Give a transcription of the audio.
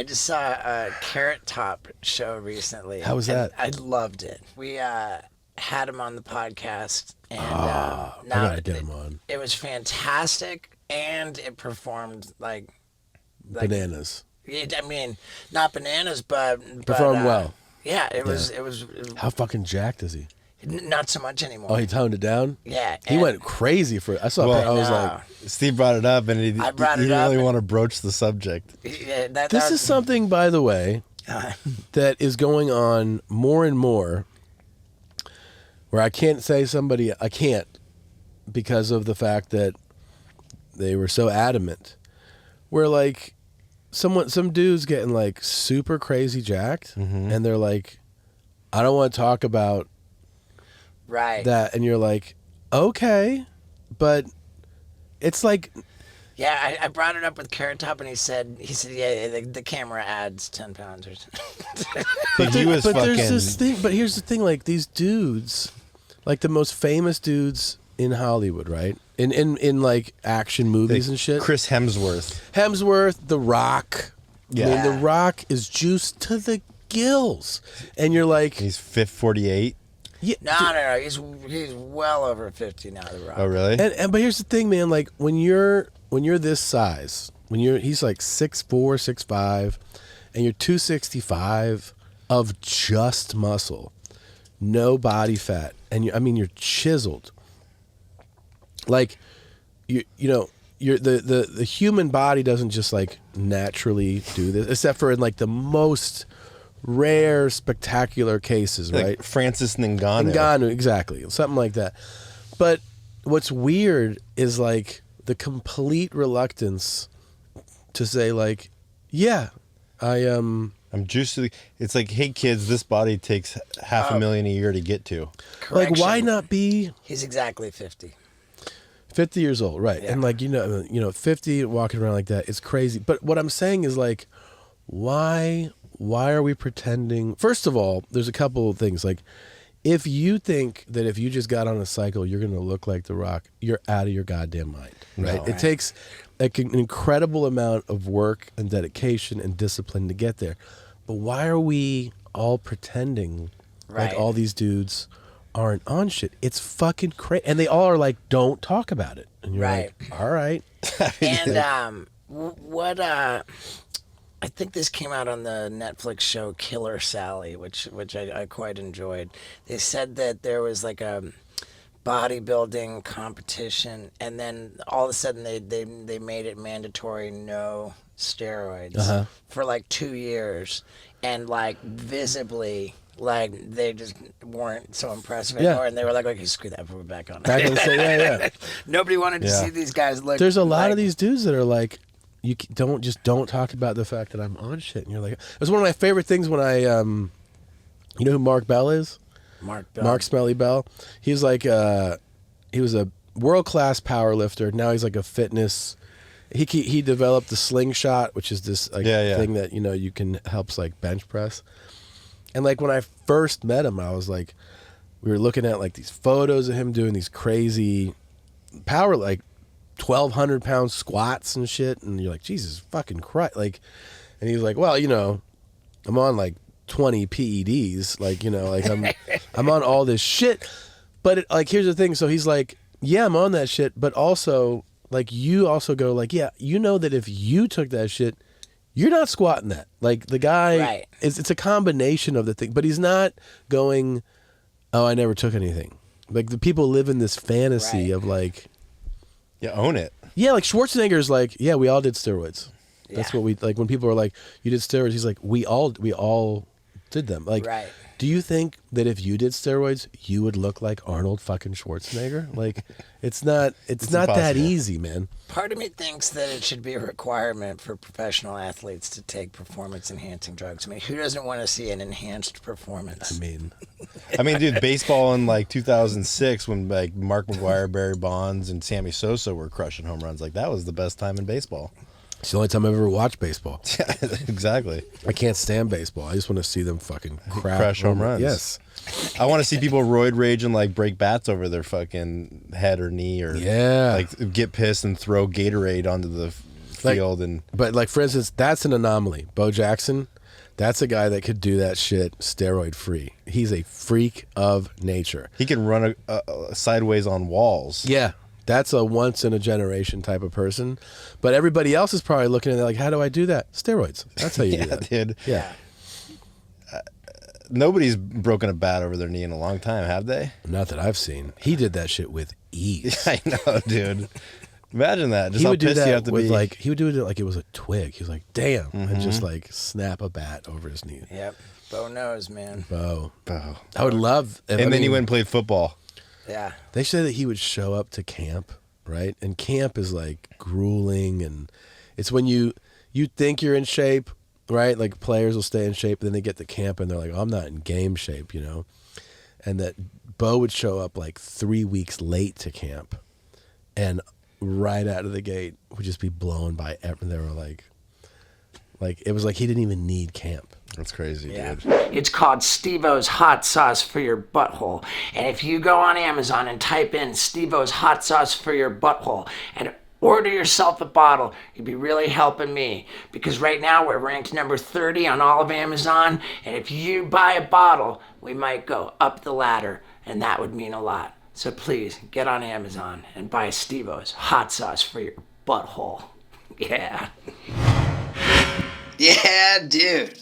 just saw a Carrot Top show recently. How was that? I loved it. We had him on the podcast, and I gotta get him on. It was fantastic, and it performed like Bananas. I mean, not bananas, but Performed well. Yeah, it was. How fucking jacked is he? Not so much anymore. Oh, he toned it down? Yeah. He went crazy for it. I saw I was like... Steve brought it up, and he didn't really want to broach the subject. Yeah, this is something, by the way, that is going on more and more, where I can't say somebody... I can't, because of the fact that they were so adamant. Where, like, some dude's getting, like, super crazy jacked, and they're like, I don't want to talk about... that, and you're like, okay, but it's like, yeah, I brought it up with Carrot Top, and he said, yeah, the camera adds 10 pounds or something. But there's this thing. But here's the thing: like these dudes, like the most famous dudes in Hollywood, right? In like action movies and shit. Chris Hemsworth, The Rock. Yeah, I mean, The Rock is juiced to the gills, and you're like, he's 48. Yeah, no. He's well over 50 now. The Rock. Oh, really? But here's the thing, man. Like when you're this size, he's like 6'4", 6'5", and you're 265 of just muscle, no body fat, and you're chiseled. Like the human body doesn't just like naturally do this, except for in like the most rare, spectacular cases, like right? Francis Ngannou. Ngannou, exactly. Something like that. But what's weird is like the complete reluctance to say like, yeah, I'm juiced. It's like, hey kids, this body takes $500,000 a year to get to. Correction. Like, why not be... He's exactly 50. 50 years old, right. Yeah. And like, 50, walking around like that, it's crazy. But what I'm saying is like, why are we pretending? First of all, there's a couple of things. Like, if you think that if you just got on a cycle, you're going to look like The Rock, you're out of your goddamn mind, right? No. It takes like an incredible amount of work and dedication and discipline to get there. But why are we all pretending like all these dudes aren't on shit? It's fucking crazy. And they all are like, don't talk about it. And you're like, all right. And I think this came out on the Netflix show Killer Sally, which I quite enjoyed. They said that there was like a bodybuilding competition, and then all of a sudden they made it mandatory no steroids for like 2 years, and like visibly like they just weren't so impressive anymore, and they were like, okay, screw that, put it back on. Nobody wanted to see these guys look. There's a lot of these dudes that are like, you don't talk about the fact that I'm on shit. And you're like, it was one of my favorite things when I, you know who Mark Bell is? Mark Smelly Bell. He was like, he was a world-class power lifter. Now he's like a fitness. He developed the slingshot, which is this like thing that, you can helps like bench press. And like when I first met him, I was like, we were looking at like these photos of him doing these crazy power, like 1,200 pound squats and shit, and you're like, Jesus fucking Christ, like, and he's like, well, I'm on like 20 PEDs, like, like I'm on all this shit, but like, here's the thing. So he's like, yeah, I'm on that shit, but also like, you also go like, yeah, that if you took that shit, you're not squatting that. Like the guy, it's a combination of the thing, but he's not going, oh, I never took anything. Like the people live in this fantasy of like, you own it. Yeah, like Schwarzenegger's like, yeah, we all did steroids. That's what we like when people are like, you did steroids. He's like, we all did them. Like, do you think that if you did steroids, you would look like Arnold fucking Schwarzenegger? Like, it's not that easy, man. Part of me thinks that it should be a requirement for professional athletes to take performance-enhancing drugs. I mean, who doesn't want to see an enhanced performance? I mean, dude, baseball in like 2006 when like Mark McGwire, Barry Bonds, and Sammy Sosa were crushing home runs, like that was the best time in baseball. It's the only time I've ever watched baseball. Yeah, exactly. I can't stand baseball. I just want to see them fucking crash home runs. Yes. I want to see people roid rage and like break bats over their fucking head or knee, or like get pissed and throw Gatorade onto the field. And But like for instance, that's an anomaly. Bo Jackson, that's a guy that could do that shit steroid free. He's a freak of nature. he can run sideways on walls. Yeah. That's a once in a generation type of person. But everybody else is probably looking at it like, how do I do that? Steroids. That's how you do that. Dude. Yeah. Nobody's broken a bat over their knee in a long time, have they? Not that I've seen. He did that shit with ease. I know, dude. Imagine that. Just He how would do pissed you have that to with be. like, he would do it like it was a twig. He was like, damn. And just like snap a bat over his knee. Yep. Bo knows, man. Bo. Oh. I would love. And then he went and played football. Yeah. They say that he would show up to camp, right? And camp is like grueling, and it's when you think you're in shape, right? Like players will stay in shape, and then they get to camp and they're like, oh, I'm not in game shape, you know? And that Bo would show up like 3 weeks late to camp, and right out of the gate would just be blown by everything. They were like it was like he didn't even need camp. That's crazy, Yeah. dude. It's called Steve-O's Hot Sauce for Your Butthole. And if you go on Amazon and type in Steve-O's Hot Sauce for Your Butthole and order yourself a bottle, you'd be really helping me. Because right now we're ranked number 30 on all of Amazon. And if you buy a bottle, we might go up the ladder. And that would mean a lot. So please get on Amazon and buy Steve-O's Hot Sauce for Your Butthole. Yeah. Yeah, dude.